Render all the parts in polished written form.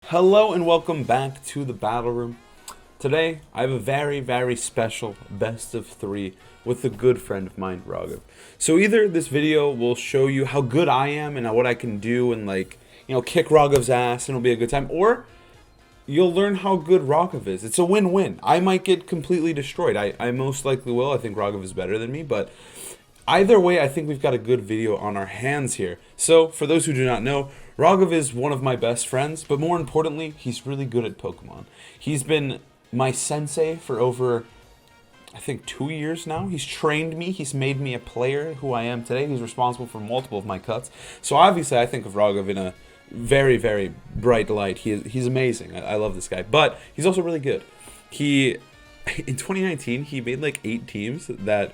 Hello and welcome back to the battle room. Today I have a very special best of 3 with a good friend of mine, Raghav. So either this video will show you how good I am and what I can do and kick Raghav's ass and it'll be a good time, or you'll learn how good Raghav is. It's a win-win. I might get completely destroyed. I most likely will. I think Raghav is better than me, but either way, I think we've got a good video on our hands here. So, for those who do not know, Raghav is one of my best friends, but more importantly, he's really good at Pokemon. He's been my sensei for over, I think, 2 years now. He's trained me. He's made me a player who I am today. He's responsible for multiple of my cuts. So obviously, I think of Raghav in a very bright light. He's amazing. I love this guy. But he's also really good. In 2019, he made like 8 teams that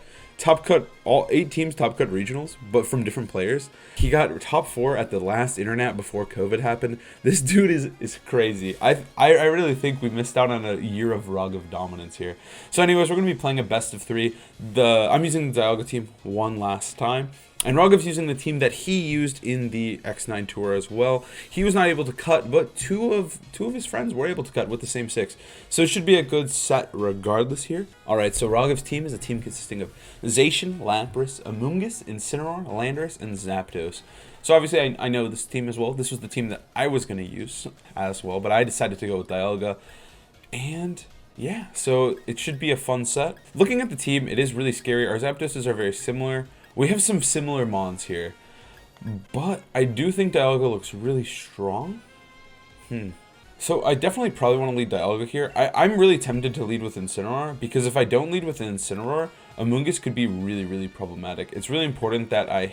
all 8 teams top cut regionals, but from different players. He got top 4 at the last internet before COVID happened. This dude is crazy. I really think we missed out on a year of Raghav dominance here. So anyways, we're gonna be playing a best of 3. I'm using the Dialga team one last time, and Raghav's using the team that he used in the X9 tour as well. He was not able to cut, but two of his friends were able to cut with the same 6. So it should be a good set regardless here. Alright, so Raghav's team is a team consisting of Zacian, Lapras, Amoonguss, Incineroar, Landorus, and Zapdos. So obviously I know this team as well. This was the team that I was going to use as well, but I decided to go with Dialga. And yeah, so it should be a fun set. Looking at the team, it is really scary. Our Zapdoses are very similar. We have some similar mons here, but I do think Dialga looks really strong. So I definitely probably want to lead Dialga here. I'm really tempted to lead with Incineroar, because if I don't lead with Incineroar, Amoonguss could be really problematic. It's really important that I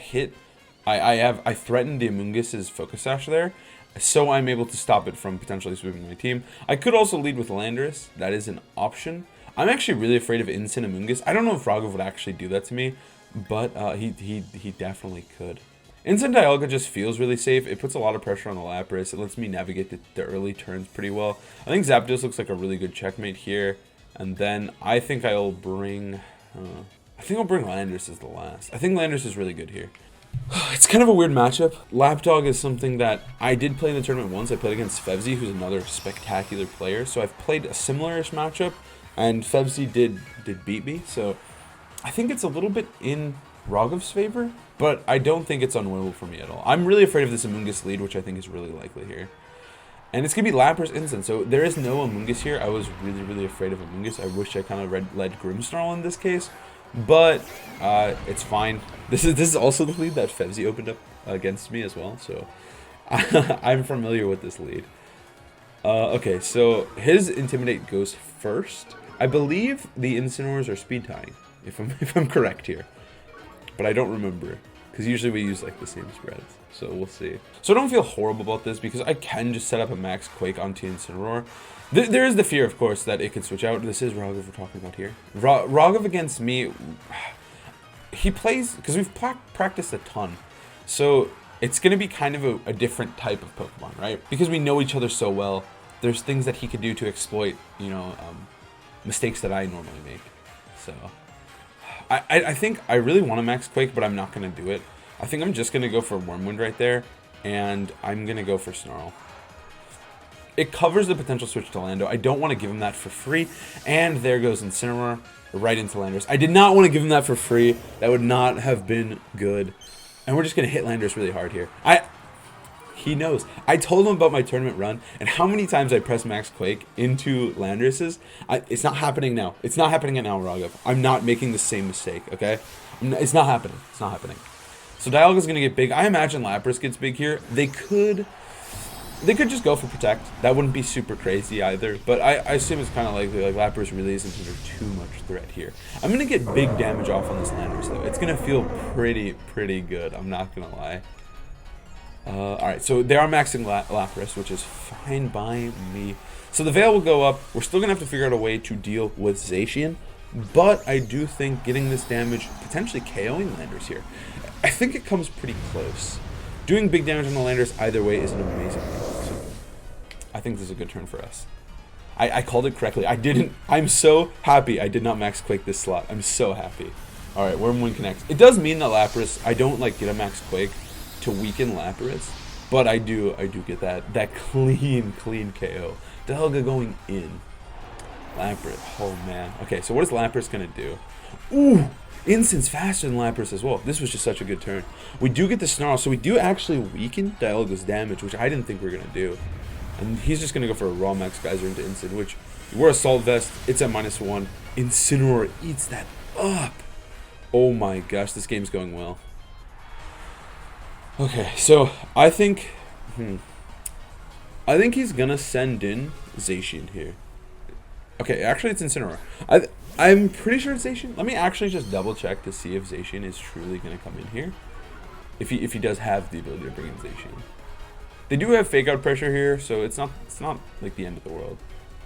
threaten the Amoonguss's Focus Sash there, so I'm able to stop it from potentially sweeping my team. I could also lead with Landorus. That is an option. I'm actually really afraid of Incin Amoonguss. I don't know if Raghav would actually do that to me, but he definitely could. Incin Dialga just feels really safe. It puts a lot of pressure on the Lapras. It lets me navigate the early turns pretty well. I think Zapdos looks like a really good checkmate here. And then I think I'll bring Landorus as the last. I think Landorus is really good here. It's kind of a weird matchup. Lapdog is something that I did play in the tournament once. I played against Fevzi, who's another spectacular player. So I've played a similar-ish matchup, and Fevzi did beat me. So I think it's a little bit in Raghav's favor, but I don't think it's unwinnable for me at all. I'm really afraid of this Amoonguss lead, which I think is really likely here. And it's going to be Lapras Incin, so there is no Amoonguss here. I was really afraid of Amoonguss. I wish I kind of led Grimmsnarl in this case, but it's fine. This is also the lead that Fevzi opened up against me as well, so I'm familiar with this lead. Okay, so his Intimidate goes first. I believe the Incineroars are speed tying, if I'm correct here, but I don't remember, because usually we use like the same spreads, so we'll see. So I don't feel horrible about this, because I can just set up a Max Quake onto Incineroar. There is the fear, of course, that it could switch out. This is Raghav we're talking about here. Raghav against me, he plays, because we've practiced a ton, so it's going to be kind of a different type of Pokemon, right? Because we know each other so well, there's things that he could do to exploit, mistakes that I normally make. So I think I really want to Max Quake, but I'm not going to do it. I think I'm just going to go for Wormwind right there, and I'm going to go for Snarl. It covers the potential switch to Lando. I don't want to give him that for free, and there goes Incineroar right into Landorus. I did not want to give him that for free. That would not have been good. And we're just going to hit Landorus really hard here. He knows. I told him about my tournament run and how many times I pressed Max Quake into Landorus's. It's not happening now. It's not happening now, Raghav. I'm not making the same mistake, okay? It's not happening. It's not happening. So Dialga's going to get big. I imagine Lapras gets big here. They could just go for Protect. That wouldn't be super crazy either, but I assume it's kind of likely. Like, Lapras really isn't under too much threat here. I'm going to get big damage off on this Landorus, though. It's going to feel pretty good. I'm not going to lie. Alright, so they are maxing Lapras, which is fine by me. So the Veil will go up. We're still going to have to figure out a way to deal with Zacian, but I do think getting this damage, potentially KOing Landorus here, I think it comes pretty close. Doing big damage on the Landorus either way is an amazing thing. So I think this is a good turn for us. I called it correctly. I'm so happy I did not Max Quake this slot. I'm so happy. Alright, Wormwind connects. It does mean that Lapras, I don't get a Max Quake to weaken Lapras, But I do get that clean KO. Dialga going in. Lapras. Oh man. Okay, so what is Lapras gonna do? Ooh! Instant's faster than Lapras as well. This was just such a good turn. We do get the Snarl, so we do actually weaken Dialga's damage, which I didn't think we were gonna do. And he's just gonna go for a raw Max Geyser into Instant, which we're Assault Vest. It's at -1. Incineroar eats that up. Oh my gosh, this game's going well. Okay, so I think he's gonna send in Zacian here. Okay, actually it's Incineroar. I'm pretty sure it's Zacian. Let me actually just double check to see if Zacian is truly gonna come in here. If he does have the ability to bring in Zacian. They do have fake out pressure here, so it's not like the end of the world.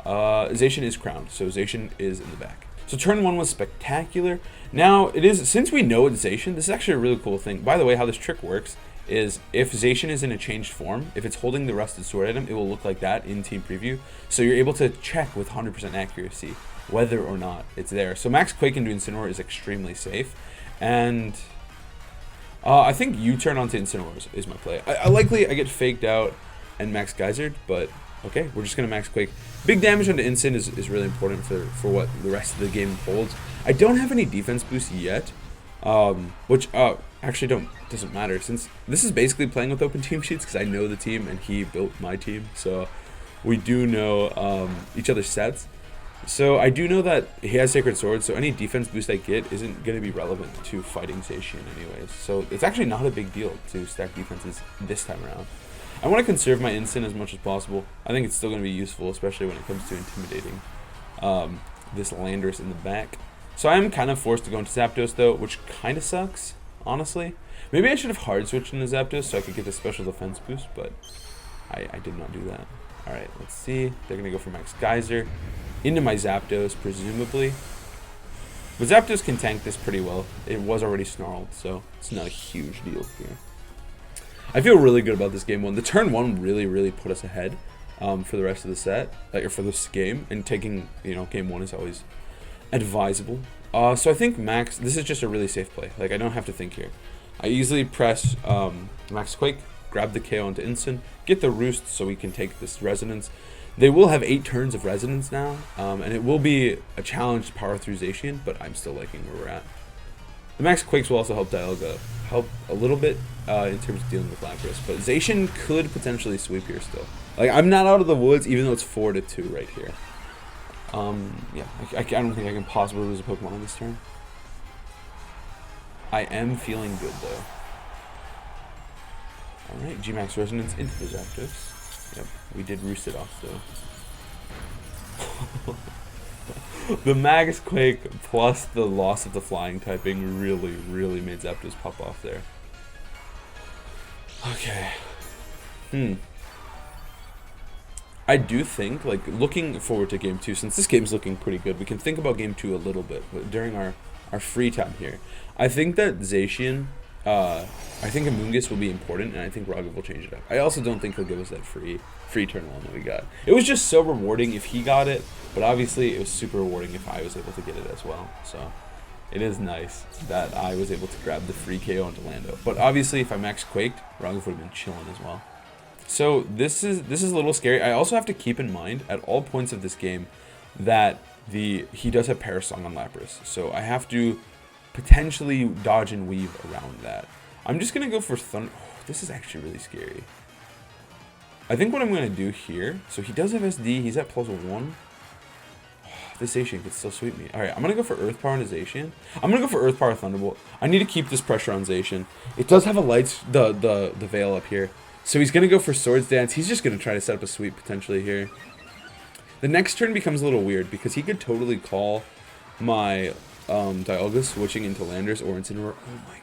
Zacian is crowned, so Zacian is in the back. So turn 1 was spectacular. Now it is, since we know it's Zacian, this is actually a really cool thing. By the way, how this trick works is if Zacian is in a changed form, if it's holding the rusted sword item, it will look like that in team preview. So you're able to check with 100% accuracy whether or not it's there. So Max Quake into Incineroar is extremely safe, and I think U-turn onto Incineroar is my play. I likely get faked out and Max Geysered, but okay, we're just gonna Max Quake. Big damage onto Instant is really important for what the rest of the game holds. I don't have any defense boost yet, which actually doesn't matter, since this is basically playing with open team sheets because I know the team and he built my team, so we do know each other's sets. So I do know that he has Sacred Sword, so any defense boost I get isn't going to be relevant to fighting Zacian anyways. So it's actually not a big deal to stack defenses this time around. I want to conserve my Instant as much as possible. I think it's still going to be useful, especially when it comes to intimidating this Landorus in the back. So I am kind of forced to go into Zapdos though, which kind of sucks, honestly. Maybe I should have hard switched into Zapdos so I could get the special defense boost, but I did not do that. Alright, let's see. They're going to go for Max Geyser into my Zapdos, presumably. But Zapdos can tank this pretty well. It was already snarled, so it's not a huge deal here. I feel really good about this game 1. The turn 1 really put us ahead for the rest of the set, or for this game, and taking game 1 is always advisable. So I think Max, this is just a really safe play. Like, I don't have to think here. I easily press Max Quake, grab the KO onto Instant, get the Roost so we can take this Resonance. They will have 8 turns of Resonance now, and it will be a challenge to power through Zacian, but I'm still liking where we're at. The Max Quakes will also help Dialga a little bit in terms of dealing with Lapras, but Zacian could potentially sweep here still. Like, I'm not out of the woods, even though it's 4-2 right here. Yeah, I don't think I can possibly lose a Pokemon on this turn. I am feeling good though. Alright, G-Max Resonance into the Zapdos. Yep, we did roost it off though. The Max Quake plus the loss of the flying typing really made Zapdos pop off there. Okay. I do think, like, looking forward to game 2, since this game's looking pretty good, we can think about game 2 a little bit during our free time here. I think that Zacian, I think Amoonguss will be important, and I think Raghav will change it up. I also don't think he'll give us that free turn 1 that we got. It was just so rewarding if he got it, but obviously it was super rewarding if I was able to get it as well. So it is nice that I was able to grab the free KO into Lando. But obviously if I max Quaked, Raghav would have been chilling as well. So this is a little scary. I also have to keep in mind at all points of this game that he does have Parasong on Lapras. So I have to potentially dodge and weave around that. I'm just going to go for Thunder. Oh, this is actually really scary. I think what I'm going to do here, so he does have SD, he's at +1. Oh, this Zacian could still sweep me. Alright, I'm going to go for Earth Power into Zacian. I'm going to go for Earth Power Thunderbolt. I need to keep this pressure on Zacian. It does have a the veil up here. So he's going to go for Swords Dance. He's just going to try to set up a sweep potentially here. The next turn becomes a little weird because he could totally call my Dialga switching into Landorus or Incineroar. Oh my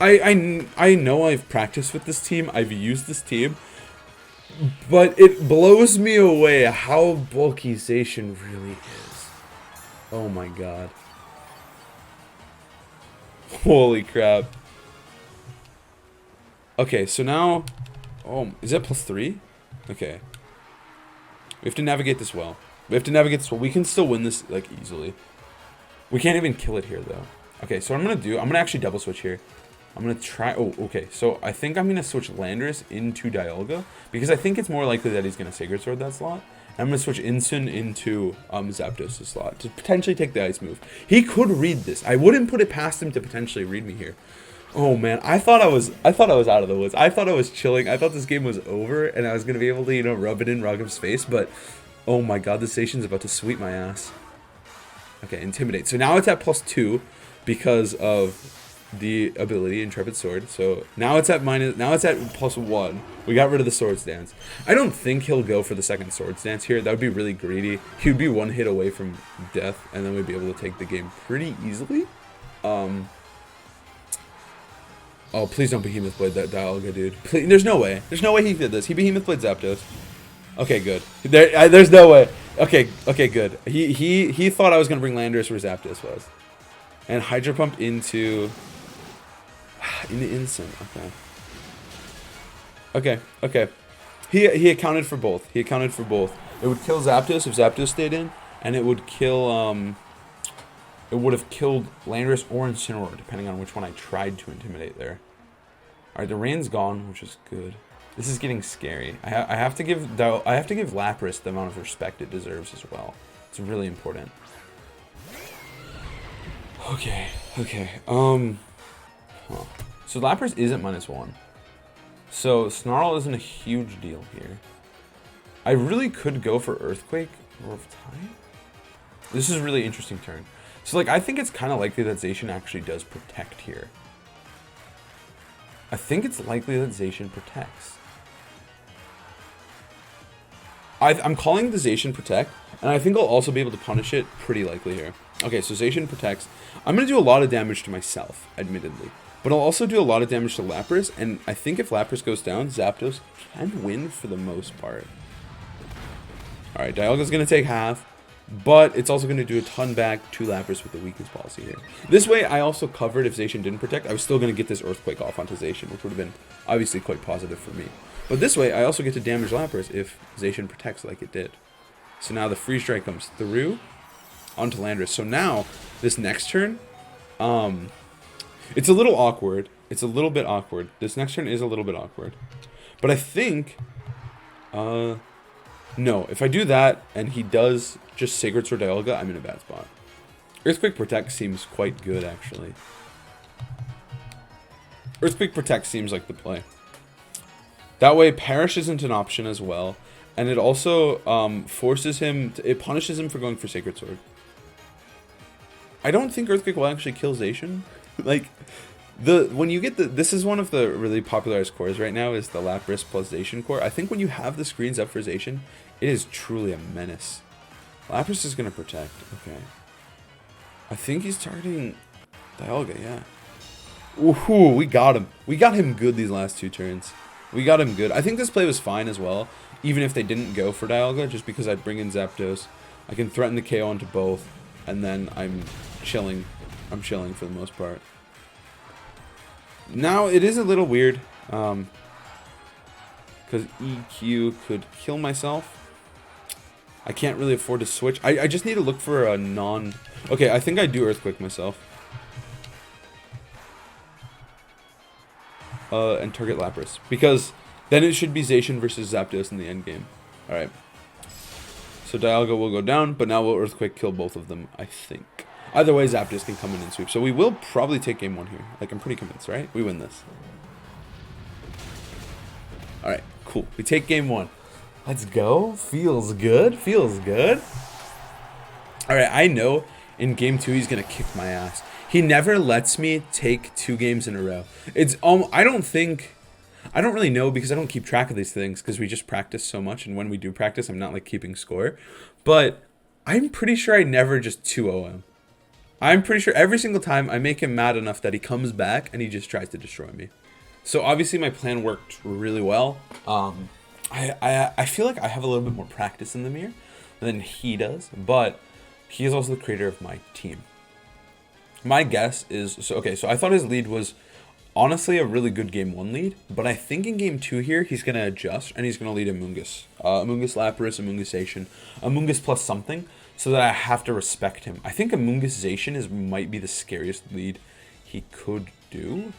god. I know I've practiced with this team. I've used this team. But it blows me away how bulky Zacian really is. Oh my god. Holy crap. Okay, so now... Oh, is that +3? Okay. We have to navigate this well. We can still win this, like, easily. We can't even kill it here, though. Okay, so what I'm going to do... I'm going to actually double switch here. I'm going to try... Oh, okay. So I think I'm going to switch Landorus into Dialga, because I think it's more likely that he's going to Sacred Sword that slot. And I'm going to switch Incin into Zapdos' slot to potentially take the Ice move. He could read this. I wouldn't put it past him to potentially read me here. Oh man, I thought I was out of the woods. I thought I was chilling. I thought this game was over and I was going to be able to, you know, rub it in Raghav's face, but oh my god, this station's about to sweep my ass. Okay, Intimidate. So now it's at +2 because of the ability Intrepid Sword. So now it's at +1. We got rid of the Swords Dance. I don't think he'll go for the second Swords Dance here. That would be really greedy. He would be one hit away from death, and then we'd be able to take the game pretty easily. Oh, please don't Behemoth Blade that Dialga, dude. Please, there's no way. There's no way he did this. He Behemoth Blade Zapdos. Okay, good. There's no way. Okay, good. He thought I was gonna bring Landorus where Zapdos was, and Hydro Pump into Incin. Okay. He accounted for both. It would kill Zapdos if Zapdos stayed in, and it would kill it would have killed Landorus or Incineroar, depending on which one I tried to intimidate there. Alright, the rain's gone, which is good. This is getting scary. I have to give Lapras the amount of respect it deserves as well. It's really important. Okay. Huh. So Lapras isn't -1. So Snarl isn't a huge deal here. I really could go for Earthquake or Time. This is a really interesting turn. So like I think it's kind of likely that Zacian actually does protect here. I think it's likely that Zacian protects. I'm calling the Zacian protect, and I think I'll also be able to punish it pretty likely here. Okay, so Zacian protects. I'm going to do a lot of damage to myself, admittedly. But I'll also do a lot of damage to Lapras, and I think if Lapras goes down, Zapdos can win for the most part. Alright, Dialga's going to take half, but it's also going to do a ton back to Lapras with the weakness policy here. This way, I also covered if Zacian didn't protect. I was still going to get this Earthquake off onto Zacian, which would have been obviously quite positive for me. But this way, I also get to damage Lapras if Zacian protects like it did. So now the Freeze Strike comes through onto Landorus. So now, this next turn, it's a little awkward. It's a little bit awkward. This next turn is a little bit awkward. But I think, no, if I do that and he does just Sacred Sword Dialga, I'm in a bad spot. Earthquake Protect seems quite good, actually. Earthquake Protect seems like the play. That way, Perish isn't an option as well. And it also forces him, it punishes him for going for Sacred Sword. I don't think Earthquake will actually kill Zacian. Like, when you get this is one of the really popularized cores right now, is the Lapras plus Zacian core. I think when you have the screens up for Zacian, it is truly a menace. Lapras is going to protect. Okay. I think he's targeting Dialga, yeah. Ooh, we got him. We got him good these last two turns. We got him good. I think this play was fine as well, even if they didn't go for Dialga, just because I'd bring in Zapdos. I can threaten the KO onto both, and then I'm chilling. I'm chilling for the most part. Now, it is a little weird, because EQ could kill myself. I can't really afford to switch. I just need to look for a non... Okay, I think I do Earthquake myself. And target Lapras. Because then it should be Zacian versus Zapdos in the endgame. Alright. So Dialga will go down, but now we'll Earthquake kill both of them, I think. Either way, Zapdos can come in and sweep. So we will probably take game 1 here. Like, I'm pretty convinced, right? We win this. Alright, cool. We take game 1. Let's go. Feels good. Feels good. Alright, I know in game 2 he's going to kick my ass. He never lets me take 2 games in a row. It's I don't really know, because I don't keep track of these things, because we just practice so much, and when we do practice, I'm not like keeping score. But I'm pretty sure I never just 2-0 him. I'm pretty sure every single time I make him mad enough that he comes back and he just tries to destroy me. So obviously my plan worked really well. I feel like I have a little bit more practice in the mirror than he does, but he is also the creator of my team. My guess is, so I thought his lead was honestly a really good game 1 lead, but I think in game 2 here, he's going to adjust, and he's going to lead Amoonguss. Amoonguss Lapras, Amoonguss Zacian, Amoonguss plus something, so that I have to respect him. I think Amoonguss Zacian might be the scariest lead he could do.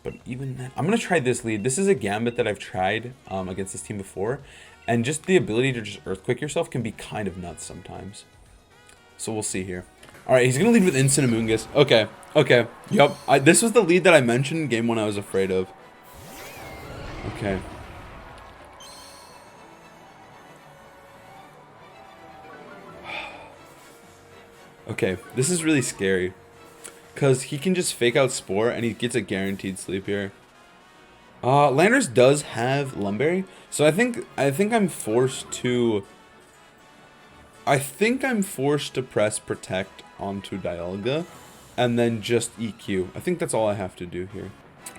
But even then, I'm going to try this lead. This is a gambit that I've tried against this team before. And just the ability to just Earthquake yourself can be kind of nuts sometimes. So we'll see here. All right, he's going to lead with Instant Amoongus. Okay, okay. Yep, this was the lead that I mentioned in game 1 I was afraid of. Okay. Okay, this is really scary. Because he can just fake out Spore and he gets a guaranteed sleep here. Landers does have Lumberry, so I think I'm forced to press Protect onto Dialga and then just EQ. I think that's all I have to do here.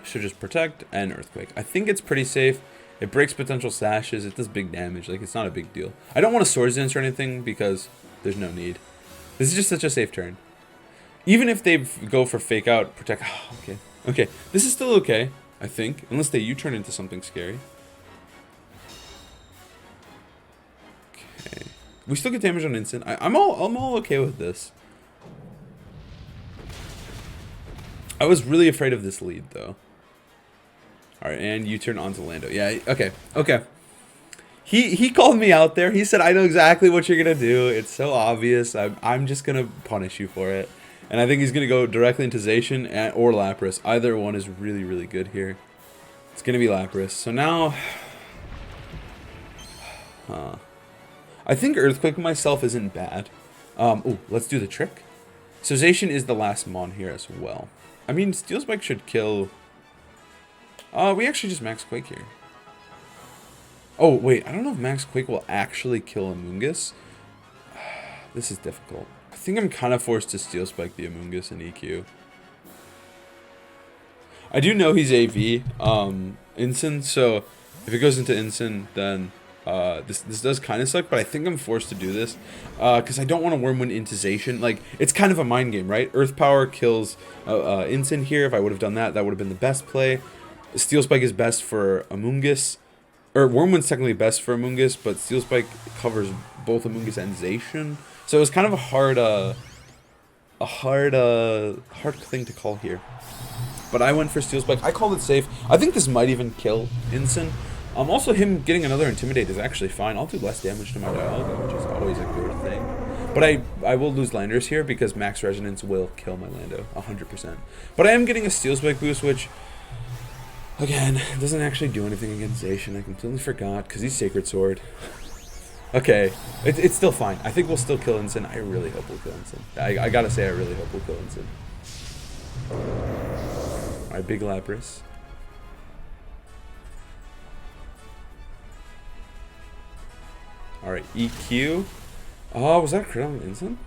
Should just Protect and Earthquake. I think it's pretty safe. It breaks potential sashes. It does big damage. Like, it's not a big deal. I don't want to Swords Dance or anything because there's no need. This is just such a safe turn. Even if they go for Fake Out, Protect. Oh, okay. Okay. This is still okay, I think. Unless they U-turn into something scary. Okay. We still get damage on instant. I'm all okay with this. I was really afraid of this lead, though. Alright, and U-turn onto Lando. Yeah, okay. Okay. He called me out there. He said, I know exactly what you're going to do. It's so obvious. I'm just going to punish you for it. And I think he's going to go directly into Zacian or Lapras. Either one is really, really good here. It's going to be Lapras. So now... I think Earthquake myself isn't bad. Ooh, let's do the trick. So Zacian is the last Mon here as well. I mean, Steel Spike should kill... we actually just Max Quake here. Oh, wait. I don't know if Max Quake will actually kill Amoongus. This is difficult. I think I'm kind of forced to Steel Spike the Amoongus and EQ. I do know he's AV, Incin, so if it goes into Incin, then this does kind of suck, but I think I'm forced to do this because I don't want to Wormwind into Zacian. Like, it's kind of a mind game, right? Earth Power kills Incin here. If I would have done that, that would have been the best play. Steel Spike is best for Amoongus. Or Wormwind's technically best for Amoongus, but Steel Spike covers both Amoongus and Zacian. So it was kind of a hard thing to call here. But I went for Steel Spike. I called it safe. I think this might even kill Incin. Also, him getting another Intimidate is actually fine. I'll do less damage to my Dialga, which is always a good thing. But I will lose Landers here because Max Resonance will kill my Lando 100%. But I am getting a Steel Spike boost, which... Again, it doesn't actually do anything against Zacian. I completely forgot because he's Sacred Sword. Okay, it's still fine. I think we'll still kill Incin. I really hope we'll kill Incin. I gotta say, I really hope we'll kill Incin. Alright, big Lapras. Alright, EQ. Oh, was that a crit on Incin?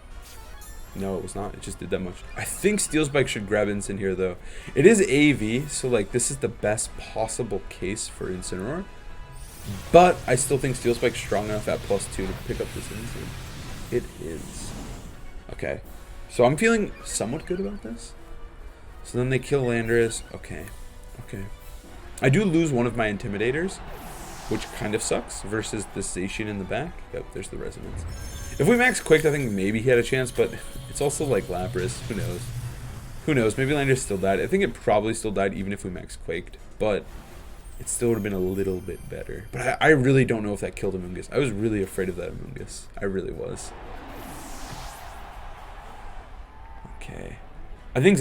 No, it was not. It just did that much. I think Steel Spike should grab Incin here, though. It is AV, so, like, this is the best possible case for Incineroar. But I still think Steel Spike's strong enough at +2 to pick up this Incin. It is. Okay. So I'm feeling somewhat good about this. So then they kill Landorus. Okay. Okay. I do lose one of my Intimidators, which kind of sucks, versus the Zacian in the back. Yep, there's the Resonance. If we max Quaked, I think maybe he had a chance, but it's also like Lapras. Who knows? Who knows? Maybe Landers still died. I think it probably still died even if we max Quaked, but it still would have been a little bit better. But I really don't know if that killed Amoongus. I was really afraid of that Amoongus. I really was. Okay. I think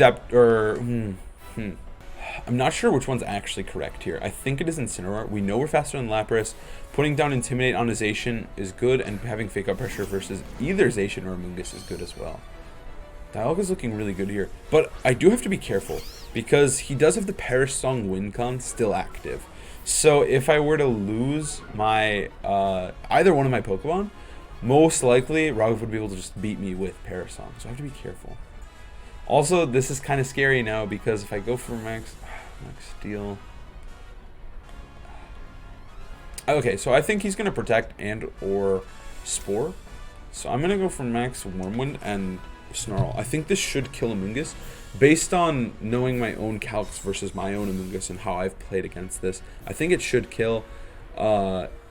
I'm not sure which one's actually correct here. I think it is Incineroar. We know we're faster than Lapras. Putting down Intimidate on a Zacian is good, and having Fake Out Pressure versus either Zacian or Amoongus is good as well. Dialga's looking really good here. But I do have to be careful, because he does have the Perish Song win con still active. So if I were to lose my either one of my Pokemon, most likely Raghav would be able to just beat me with Perish Song. So I have to be careful. Also, this is kind of scary now, because if I go for Max Steel... Okay, so I think he's going to Protect and or Spore. So I'm going to go for Max Wormwind and Snarl. I think this should kill Amoongus. Based on knowing my own calcs versus my own Amoongus and how I've played against this, I think it should kill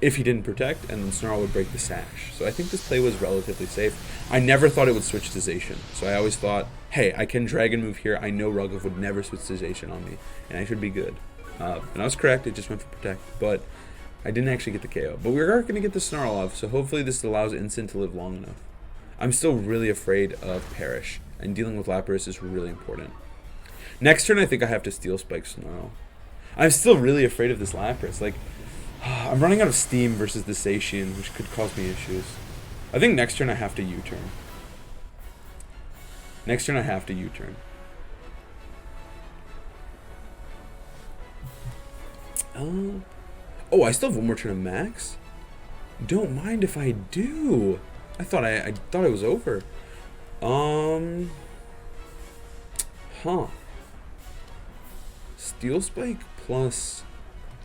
if he didn't Protect, and then Snarl would break the Sash. So I think this play was relatively safe. I never thought it would switch to Zacian. So I always thought, hey, I can dragon move here. I know Raghav would never switch to Zacian on me, and I should be good. And I was correct. It just went for protect, but I didn't actually get the KO. But we are going to get the Snarl off, so hopefully this allows Instant to live long enough. I'm still really afraid of Perish, and dealing with Lapras is really important. Next turn, I think I have to Steel Spike Snarl. I'm still really afraid of this Lapras. Like, I'm running out of steam versus this Zacian, which could cause me issues. I think next turn I have to U-turn. Next turn I have to U-turn. Oh, I still have one more turn of max? Don't mind if I do. I thought it was over. Huh. Steel Spike plus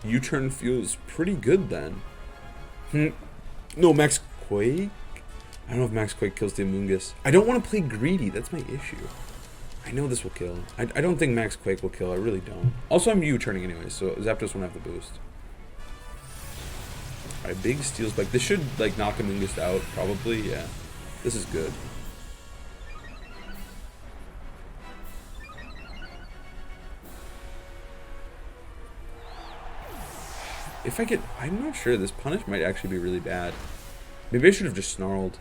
U-turn feels pretty good then. No, Max Quake? I don't know if Max Quake kills the Amoonguss. I don't want to play greedy. That's my issue. I know this will kill. I don't think Max Quake will kill. I really don't. Also, I'm U-turning anyway, so Zapdos won't have the boost. Alright, big Steel Spike. This should, like, knock Amoonguss out, probably. Yeah. This is good. If I get... I'm not sure. This punish might actually be really bad. Maybe I should have just snarled.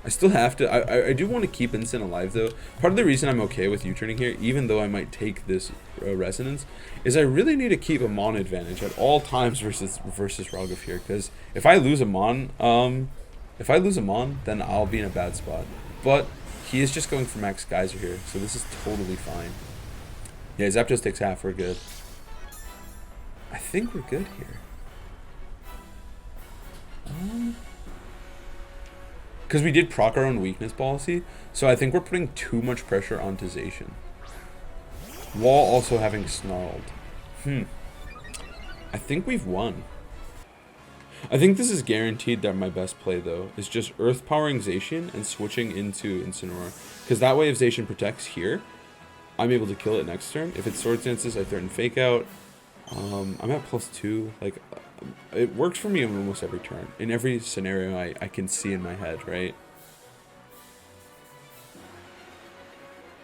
I still have to... I do want to keep Instant alive, though. Part of the reason I'm okay with U-turning here, even though I might take this Resonance, is I really need to keep a Mon advantage at all times versus Raghav here. Because if I lose a Mon... then I'll be in a bad spot. But he is just going for Max Geyser here, so this is totally fine. Yeah, Zapdos takes half. We're good. I think we're good here. Because we did proc our own weakness policy, so I think we're putting too much pressure onto Zacian, while also having snarled. I think we've won. I think this is guaranteed that my best play, though, is just Earth powering Zacian and switching into Incineroar. Because that way, if Zacian protects here, I'm able to kill it next turn. If it Sword Dances, I threaten Fake Out. I'm at +2. Like, it works for me on almost every turn. In every scenario I can see in my head, right?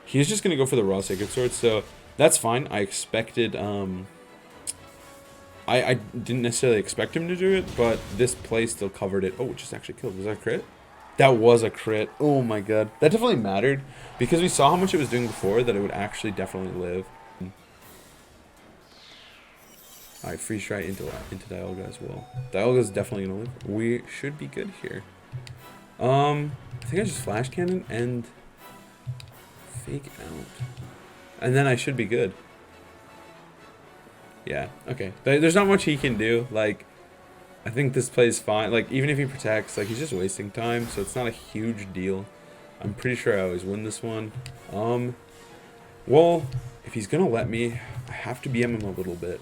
He's just going to go for the raw Sacred Sword, so that's fine. I expected, I didn't necessarily expect him to do it, but this play still covered it. Oh, it just actually killed. Was that a crit? That was a crit. Oh my god. That definitely mattered, because we saw how much it was doing before, that it would actually definitely live. Alright, Freeze Dry into Dialga as well. Dialga is definitely going to live. We should be good here. I think I just Flash Cannon and Fake Out. And then I should be good. Yeah, okay. There's not much he can do. Like, I think this play is fine. Like, even if he protects, like, he's just wasting time, so it's not a huge deal. I'm pretty sure I always win this one. Well, if he's going to let me, I have to BM him a little bit.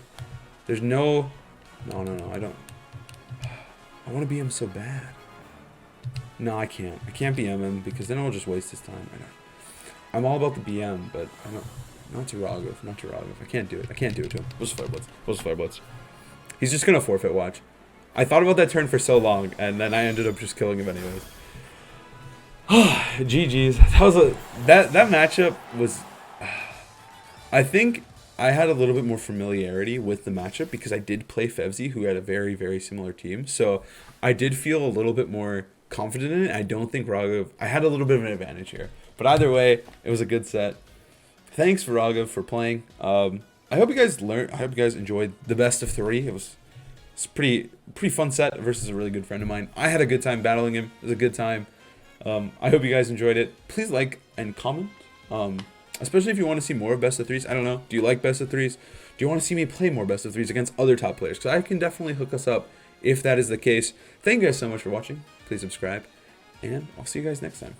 There's no, I don't, I want to BM so bad. No, I can't BM him, because then I'll just waste his time. I'm all about the BM, but I don't, not to Raghav. I can't do it. I can't do it to him. We'll just Flare Blitz. He's just going to forfeit, watch. I thought about that turn for so long, and then I ended up just killing him anyways. GG's. That matchup was, I think I had a little bit more familiarity with the matchup because I did play Fevzi, who had a very, very similar team. So I did feel a little bit more confident in it. I don't think Raghav... I had a little bit of an advantage here. But either way, it was a good set. Thanks for Raghav for playing. I hope you guys learned. I hope you guys enjoyed the best of 3. It's a pretty fun set versus a really good friend of mine. I had a good time battling him. It was a good time. I hope you guys enjoyed it. Please like and comment. Especially if you want to see more best of 3s. I don't know. Do you like best of 3s? Do you want to see me play more best of 3s against other top players? Because I can definitely hook us up if that is the case. Thank you guys so much for watching. Please subscribe. And I'll see you guys next time.